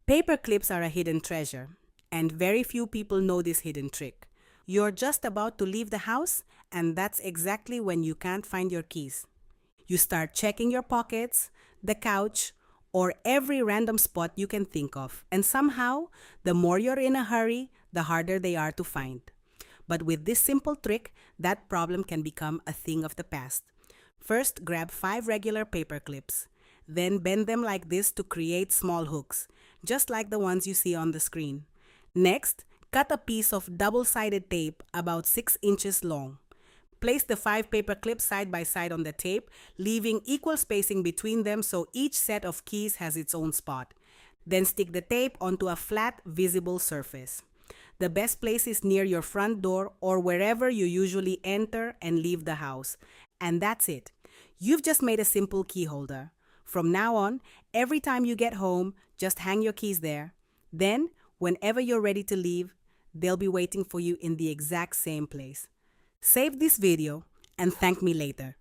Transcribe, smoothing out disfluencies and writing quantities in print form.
Paper clips are a hidden treasure, and very few people know this hidden trick. You're just about to leave the house, and that's exactly when you can't find your keys. You start checking your pockets, the couch, or every random spot you can think of, and somehow, the more you're in a hurry, the harder they are to find. But with this simple trick, that problem can become a thing of the past. First, grab 5 regular paper clips. Then bend them like this to create small hooks, just like the ones you see on the screen. Next, cut a piece of double-sided tape about 6 inches long. Place the 5 paper clips side by side on the tape, leaving equal spacing between them so each set of keys has its own spot. Then stick the tape onto a flat, visible surface. The best place is near your front door or wherever you usually enter and leave the house. And that's it. You've just made a simple key holder. From now on, every time you get home, just hang your keys there. Then, whenever you're ready to leave, they'll be waiting for you in the exact same place. Save this video and thank me later.